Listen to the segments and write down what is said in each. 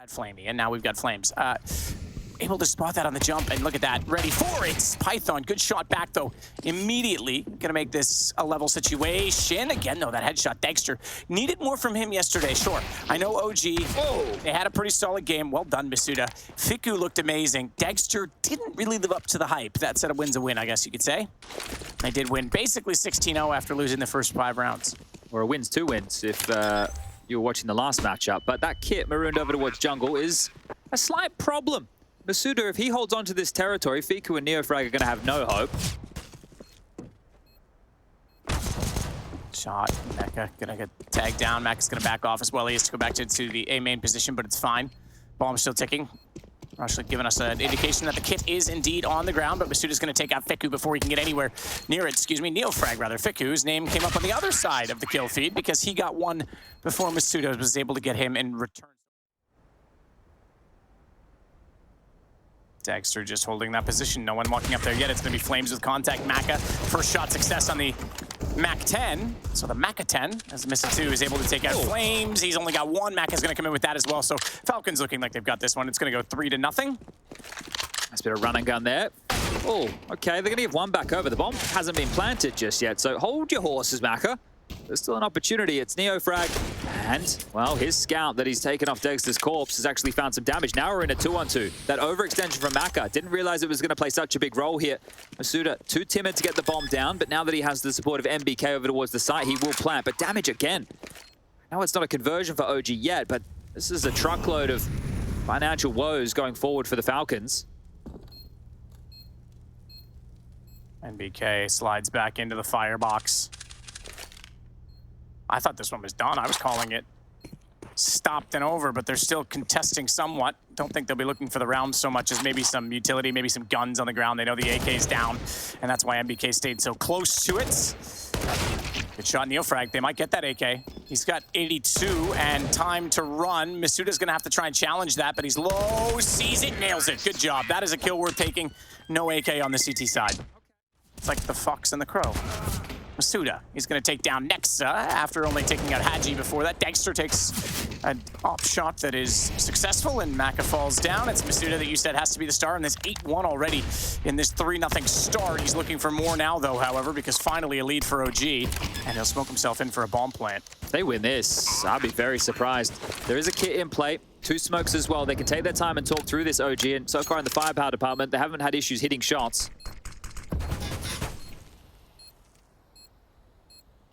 Flamey, and now we've got Flames. Able to spot that on the jump, and look at that. Ready for it. Python, good shot back, though. Immediately gonna make this a level situation. Again, though, that headshot. Dexter needed more from him yesterday, sure. I know OG, they had a pretty solid game. Well done, Masuda. Fiku looked amazing. Dexter didn't really live up to the hype. That said, a win's a win, I guess you could say. They did win basically 16-0 after losing the first 5 rounds. Or a win's 2 wins if you were watching the last matchup. But that kit marooned over towards jungle is a slight problem. Masuda, if he holds on to this territory, Fiku and Neofrag are going to have no hope. Shot. Mecha gonna get tagged down. Mecha's gonna back off as well. He has to go back to the A main position, but it's fine. Bomb's still ticking. Actually giving us an indication that the kit is indeed on the ground, but Masuda's gonna take out Fiku before he can get anywhere near it. Excuse me, Neofrag rather. Fiku's name came up on the other side of the kill feed because he got one before Masuda was able to get him in return. Dexter just holding that position. No one walking up there yet. It's going to be Flames with contact. Maka, first shot success on the Mac 10. So the Maka 10, as Mr. 2 is able to take out Flames. He's only got one. Maka's going to come in with that as well. So Falcons looking like they've got this one. It's going to go 3-0. Nice bit of run and gun there. Oh, okay. They're going to give one back over. The bomb hasn't been planted just yet. So hold your horses, Maka. There's still an opportunity. It's Neofrag. And, well, his scout that he's taken off Dexter's corpse has actually found some damage. Now we're in a 2-on-2. That overextension from Maka. Didn't realize it was going to play such a big role here. Masuda, too timid to get the bomb down, but now that he has the support of MBK over towards the site, he will plant. But damage again. Now it's not a conversion for OG yet, but this is a truckload of financial woes going forward for the Falcons. MBK slides back into the firebox. I thought this one was done. I was calling it stopped and over, but they're still contesting somewhat. Don't think they'll be looking for the round so much as maybe some utility, maybe some guns on the ground. They know the AK's down, and that's why MBK stayed so close to it. Good shot, Neofrag. They might get that AK. He's got 82 and time to run. Masuda's gonna have to try and challenge that, but he's low, sees it, nails it. Good job. That is a kill worth taking. No AK on the CT side. It's like the fox and the crow. Masuda, he's going to take down Nexa after only taking out Hadji before that. Dexter takes an op shot that is successful, and Maka falls down. It's Masuda that you said has to be the star, and there's 8-1 already in this 3-0 start. He's looking for more now, though, however, because finally a lead for OG, and he'll smoke himself in for a bomb plant. If they win this, I'll be very surprised. There is a kit in play. 2 smokes as well. They can take their time and talk through this OG, and so far in the firepower department, they haven't had issues hitting shots.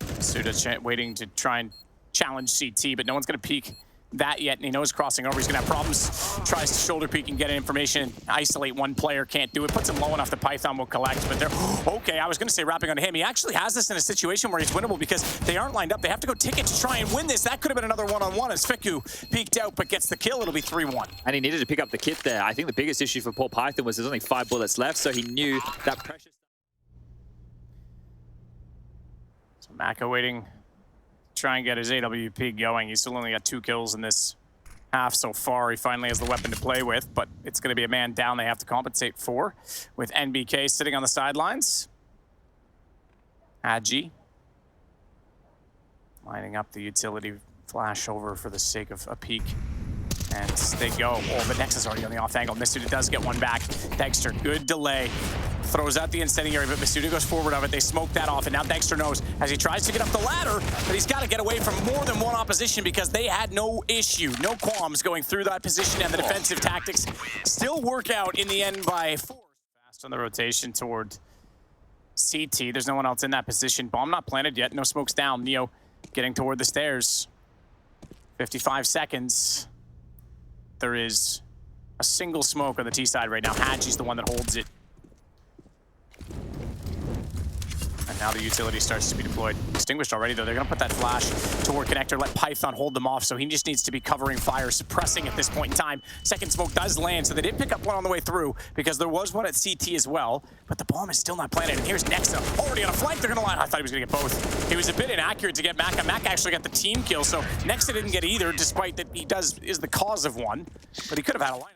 Masuda waiting to try and challenge CT, but no one's going to peek that yet, and he knows crossing over. He's going to have problems. Tries to shoulder peek and get information. Isolate one player, can't do it. Puts him low enough the Python will collect, but they're... Okay, I was going to say wrapping onto him. He actually has this in a situation where he's winnable because they aren't lined up. They have to go ticket to try and win this. That could have been another one-on-one as Fiku peeked out but gets the kill. It'll be 3-1. And he needed to pick up the kit there. I think the biggest issue for poor Python was there's only 5 bullets left, so he knew that precious... So Maka waiting... try and get his AWP going. He's still only got 2 kills in this half so far. He finally has the weapon to play with, but it's going to be a man down they have to compensate for, with NBK sitting on the sidelines. Hadji lining up the utility flash over for the sake of a peek. And they go. Oh, the Nexus is already on the off angle. Masuda does get one back. Dexter, good delay. Throws out the incendiary, but Masuda goes forward of it. They smoke that off, and now Dexter knows as he tries to get up the ladder, but he's got to get away from more than one opposition because they had no issue, no qualms going through that position, and the defensive tactics still work out in the end by 4. Fast on the rotation toward CT. There's no one else in that position. Bomb not planted yet. No smokes down. Neo getting toward the stairs. 55 seconds. There is a single smoke on the T side right now. Hadji's the one that holds it. And now the utility starts to be deployed. Extinguished already, though. They're going to put that flash toward connector, let Python hold them off, so he just needs to be covering fire, suppressing at this point in time. Second smoke does land, so they did pick up one on the way through, because there was one at CT as well, but the bomb is still not planted. And here's Nexa, already on a flank. They're going to line. I thought he was going to get both. He was a bit inaccurate to get Maka. Maka actually got the team kill, so Nexa didn't get either, despite that he is the cause of one, but he could have had a lineup.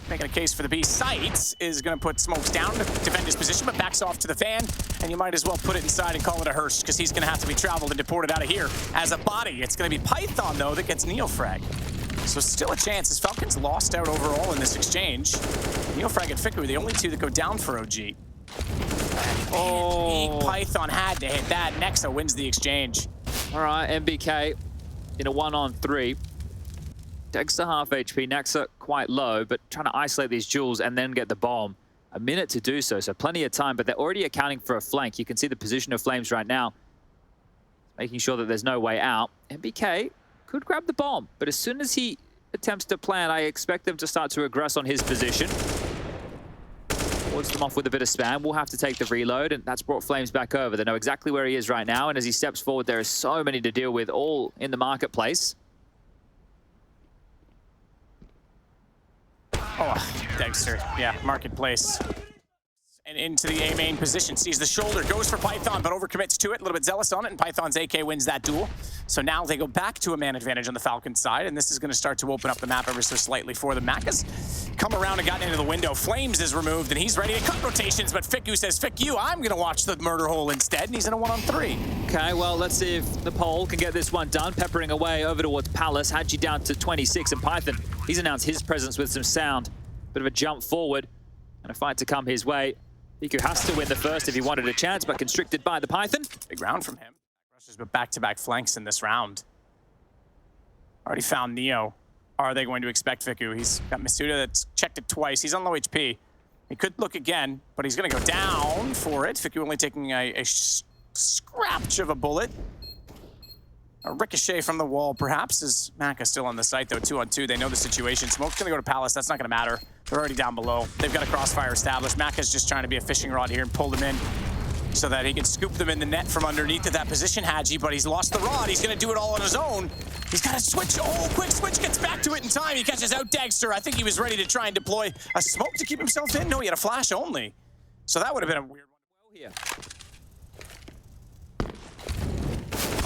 Making a case for the B. Sights is going to put smokes down to defend his position, but backs off to the fan, and you might as well put it inside and call it a hearse, because he's going to have to be traveled and deported out of here as a body. It's going to be Python, though, that gets Neofrag. So still a chance as Falcons lost out overall in this exchange. Neofrag and Fiku are the only two that go down for OG. Oh, Python had to hit that. Nexa wins the exchange. all right, MBK in a 1-on-3. Dexter half HP, Nexa quite low, but trying to isolate these jewels and then get the bomb. A minute to do so, so plenty of time, but they're already accounting for a flank. You can see the position of Flames right now, making sure that there's no way out. MBK could grab the bomb, but as soon as he attempts to plan, I expect them to start to aggress on his position. Wards them off with a bit of spam. We'll have to take the reload, and that's brought Flames back over. They know exactly where he is right now, and as he steps forward, there are so many to deal with, all in the marketplace. Oh, Dexter, yeah, marketplace. And into the A main position, sees the shoulder, goes for Python, but overcommits to it, a little bit zealous on it, and Python's AK wins that duel. So now they go back to a man advantage on the Falcon side, and this is going to start to open up the map ever so slightly for the Macas. Come around and gotten into the window. Flames is removed, and he's ready to cut rotations, but Fiku says, "Fick you, I'm going to watch the murder hole instead," and he's in a 1-on-3. Okay, well, let's see if the Pole can get this one done. Peppering away over towards Palace. Hadji down to 26, and Python, he's announced his presence with some sound. Bit of a jump forward, and a fight to come his way. Fiku has to win the first if he wanted a chance, but constricted by the Python. Big round from him. Rushes, but back-to-back flanks in this round. Already found Neo. Are they going to expect Fiku? He's got Masuda that's checked it twice. He's on low HP. He could look again, but he's going to go down for it. Fiku only taking a scratch of a bullet. A ricochet from the wall, perhaps, as Maka still on the site, though, 2-on-2. They know the situation. Smoke's going to go to Palace. That's not going to matter. They're already down below. They've got a crossfire established. Maka's just trying to be a fishing rod here and pull them in so that he can scoop them in the net from underneath at that position, Hadji, but he's lost the rod. He's going to do it all on his own. He's got to switch. Oh, quick switch. Gets back to it in time. He catches out Dexter. I think he was ready to try and deploy a smoke to keep himself in. No, he had a flash only. So that would have been a weird one. Here.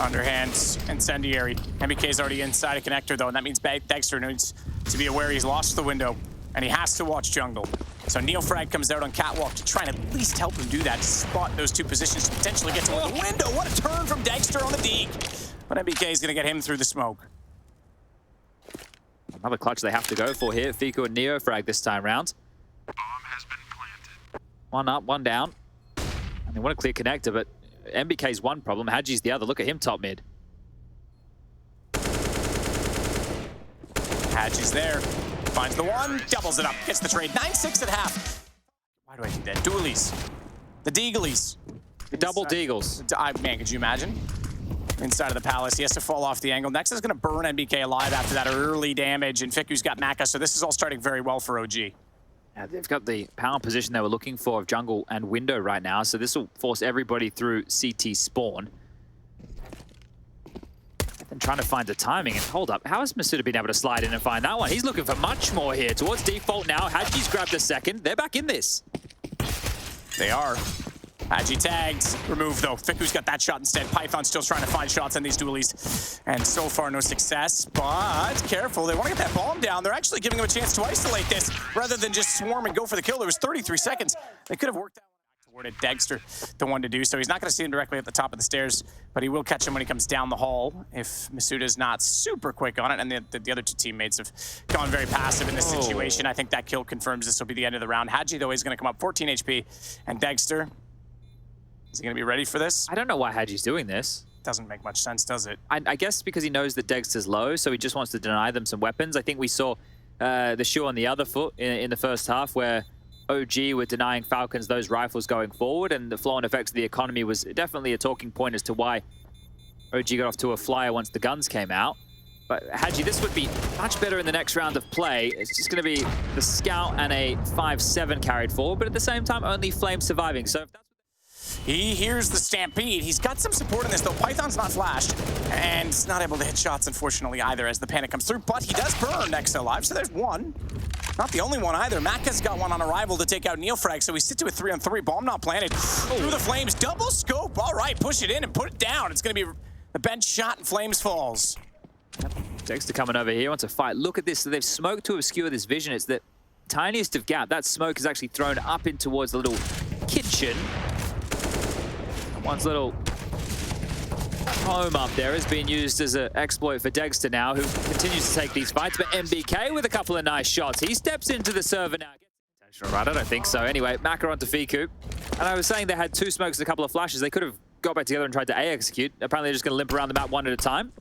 Underhand incendiary. MBK's already inside a connector though, and that means Dexter needs to be aware he's lost the window, and he has to watch jungle. So Neofrag comes out on catwalk to try and at least help him do that, to spot those two positions to potentially get to the window. What a turn from Dexter on the deke. But MBK is going to get him through the smoke. Another clutch they have to go for here. Fiku and Neofrag this time round. Bomb has been planted. One up, one down. And they want a clear connector, but MBK's one problem, Hadji's the other. Look at him top mid. Hadji's there. Finds the one, doubles it up, gets the trade. 9-6 at half. Why do I do that? Dualies. The Deagles. The double Deagles. Man, could you imagine? Inside of the Palace, he has to fall off the angle. Next is going to burn MBK alive after that early damage, and Fiku's got Maka, so this is all starting very well for OG. Yeah, they've got the power position they were looking for of jungle and window right now, so this will force everybody through CT spawn. And trying to find the timing, and hold up, how has Masuda been able to slide in and find that one? He's looking for much more here. Towards default now, Hadji's grabbed a second. They're back in this. They are. Hadji tagged. Removed though. Fiku's got that shot instead. Python's still trying to find shots on these dualies. And so far no success, but careful. They want to get that bomb down. They're actually giving him a chance to isolate this rather than just swarm and go for the kill. There was 33 seconds. They could have worked out toward it. Dexter, the one to do so. He's not going to see him directly at the top of the stairs, but he will catch him when he comes down the hall if Masuda's not super quick on it. And the other two teammates have gone very passive in this situation. I think that kill confirms this will be the end of the round. Hadji, though, is going to come up 14 HP. And Dexter, is he going to be ready for this? I don't know why Hadji's doing this. Doesn't make much sense, does it? I guess because he knows that Dexter's low, so he just wants to deny them some weapons. I think we saw the shoe on the other foot in the first half where OG were denying Falcons those rifles going forward, and the flow and effects of the economy was definitely a talking point as to why OG got off to a flyer once the guns came out. But Hadji, this would be much better in the next round of play. It's just going to be the scout and a 5-7 carried forward, but at the same time, only Flame surviving. So if that's he hears the stampede. He's got some support in this, though. Python's not flashed, and not able to hit shots, unfortunately, either, as the panic comes through. But he does burn Nexa alive, so there's one. Not the only one, either. Maka's got one on arrival to take out Neofrag, so we sit to a 3-on-3. Bomb not planted. Through the flames. Double scope. All right, push it in and put it down. It's going to be the bench shot, and Flames falls. Dexter coming over here, wants to fight. Look at this. So they've smoked to obscure this vision. It's the tiniest of gap. That smoke is actually thrown up in towards the little kitchen. One's little home up there is being used as an exploit for Dexter now, who continues to take these fights. But MBK with a couple of nice shots. He steps into the server now. Right, I don't think so. Anyway, Maka onto Fiku. And I was saying they had 2 smokes and a couple of flashes. They could have got back together and tried to A execute. Apparently they're just going to limp around the map one at a time.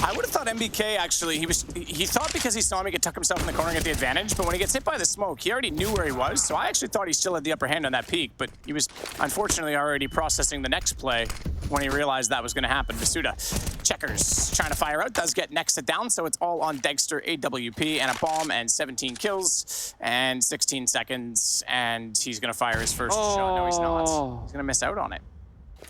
I would have thought MBK actually, he thought because he saw me, he could tuck himself in the corner and get the advantage, but when he gets hit by the smoke, he already knew where he was, so I actually thought he still had the upper hand on that peak, but he was unfortunately already processing the next play when he realized that was going to happen. Masuda, checkers, trying to fire out, does get Nexa down, so it's all on Dexter, AWP, and a bomb, and 17 kills, and 16 seconds, and he's going to fire his first shot. No, he's not. He's going to miss out on it.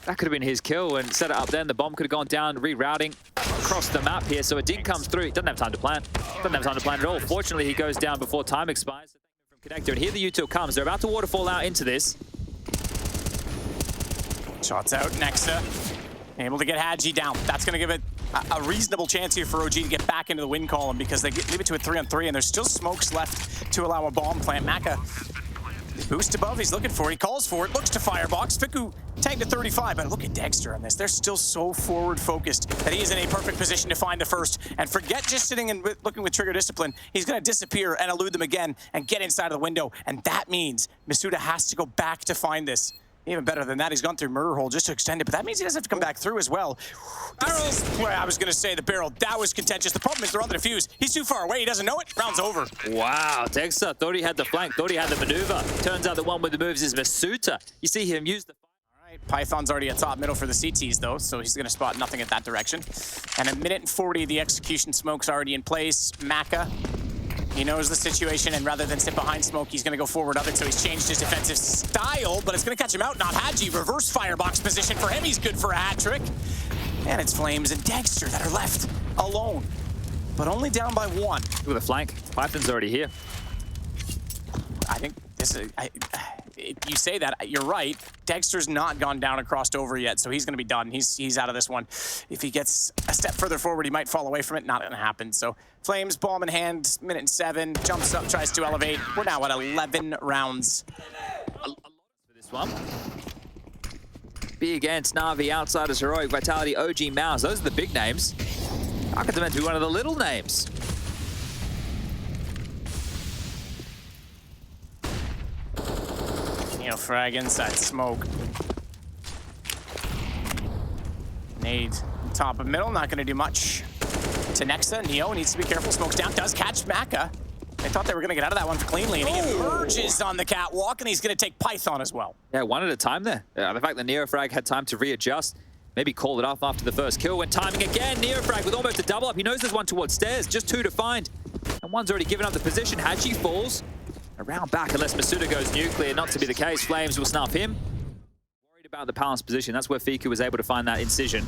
That could have been his kill and set it up then. The bomb could have gone down, rerouting across the map here. So a dig comes through. He doesn't have time to plant. Doesn't have time to plant at all. Fortunately, he goes down before time expires. From Connector, and here the util comes. They're about to waterfall out into this. Shots out, Nexa. Able to get Hadji down. That's going to give it a reasonable chance here for OG to get back into the win column because they leave it to a 3-on-3 and there's still smokes left to allow a bomb plant. Maka, boost above, he's looking for it. He calls for it, looks to firebox. Fiku tagged to 35, but look at Dexter on this. They're still so forward focused that he is in a perfect position to find the first. And forget just sitting and looking with trigger discipline. He's going to disappear and elude them again and get inside of the window. And that means Masuda has to go back to find this. Even better than that, he's gone through murder hole just to extend it, but that means he doesn't have to come back through as well. I was going to say the barrel. That was contentious. The problem is they're on the defuse. He's too far away. He doesn't know it. Round's over. Wow, Dexter thought he had the flank, thought he had the maneuver. Turns out the one with the moves is Masuda. You see him use the... All right, Python's already at top middle for the CTs, though, so he's going to spot nothing at that direction. And a minute and 40, the execution smoke's already in place. Maka, he knows the situation, and rather than sit behind smoke, he's going to go forward of it, so he's changed his defensive style, but it's going to catch him out. Not Hadji. Reverse firebox position for him. He's good for a hat trick. And it's Flames and Dexter that are left alone, but only down by 1. Look at the flank. Python's already here. I think this is... you say that, you're right. Dexter's not gone down and crossed over yet, so he's going to be done. He's out of this one. If he gets a step further forward, he might fall away from it. Not going to happen. So Flames, bomb in hand, minute and 7, jumps up, tries to elevate. We're now at 11 rounds. For this one. Big Ants, Na'Vi, Outsiders, Heroic, Vitality, OG, Mouse. Those are the big names. Falcons are meant to be one of the little names. Frag inside smoke. Nade top of middle, not going to do much to Nexa. Neo needs to be careful. Smokes down, does catch Maka. They thought they were going to get out of that one cleanly, and he emerges on the catwalk, and he's going to take Python as well. Yeah, one at a time there. The fact that Neofrag had time to readjust, maybe call it off after the first kill. When timing again, Neofrag with almost a double up. He knows there's one towards stairs, just 2 to find. And one's already given up the position. Hadji falls. Around back, unless Masuda goes nuclear, not to be the case. Flames will snuff him. Worried about the balanced position. That's where Fiku was able to find that incision.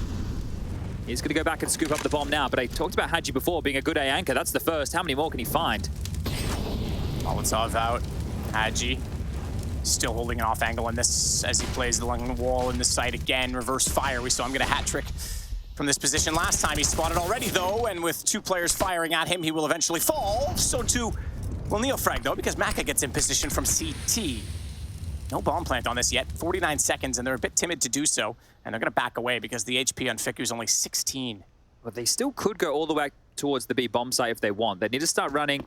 He's going to go back and scoop up the bomb now, but I talked about Hadji before being a good A anchor. That's the first. How many more can he find? Molotov out. Hadji still holding an off angle in this as he plays along the wall in the site again. Reverse fire. We saw him get a hat trick from this position last time. He's spotted already, though, and with 2 players firing at him, he will eventually fall. So too... Well, Neofrag, though, because Maka gets in position from CT. No bomb plant on this yet. 49 seconds, and they're a bit timid to do so. And they're going to back away because the HP on Fiku is only 16. But they still could go all the way towards the B bomb site if they want. They need to start running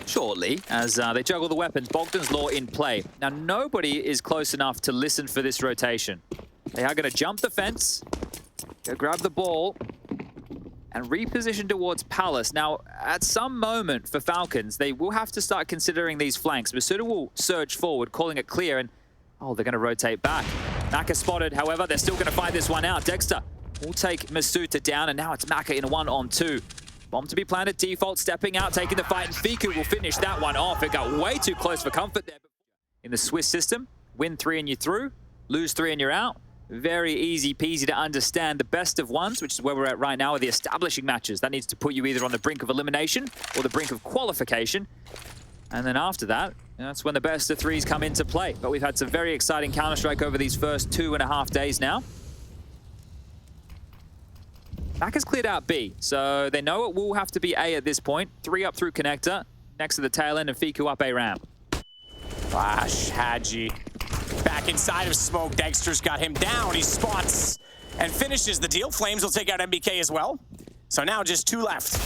shortly as they juggle the weapons. Bogdan's Law in play. Now, nobody is close enough to listen for this rotation. They are going to jump the fence, go grab the ball, and reposition towards Palace. Now, at some moment for Falcons, they will have to start considering these flanks. Masuda will surge forward, calling it clear, and oh, they're going to rotate back. Maka spotted, however, they're still going to fight this one out. Dexter will take Masuda down, and now it's Maka in a 1-on-2. Bomb to be planted, default, stepping out, taking the fight, and Fiku will finish that one off. It got way too close for comfort there. In the Swiss system, win 3 and you're through, lose 3 and you're out. Very easy peasy to understand. The best of ones, which is where we're at right now, are the establishing matches. That needs to put you either on the brink of elimination or the brink of qualification. And then after that, that's when the best of 3s come into play. But we've had some very exciting Counter-Strike over these first 2.5 days now. Mac has cleared out B, so they know it will have to be A at this point. 3 up through Connector, next to the tail end, and Fiku up A ramp. Flash, Hadji. Back back inside of smoke. Dexter's got him down. He spots and finishes the deal. Flames will take out MBK as well. So now just 2 left.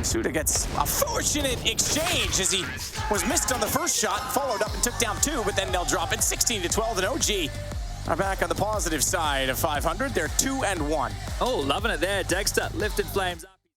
Suda gets a fortunate exchange as he was missed on the first shot, followed up and took down 2, but then they'll drop it 16-12, and OG are back on the positive side of 500. They're 2-1. Oh, loving it there. Dexter lifted Flames up.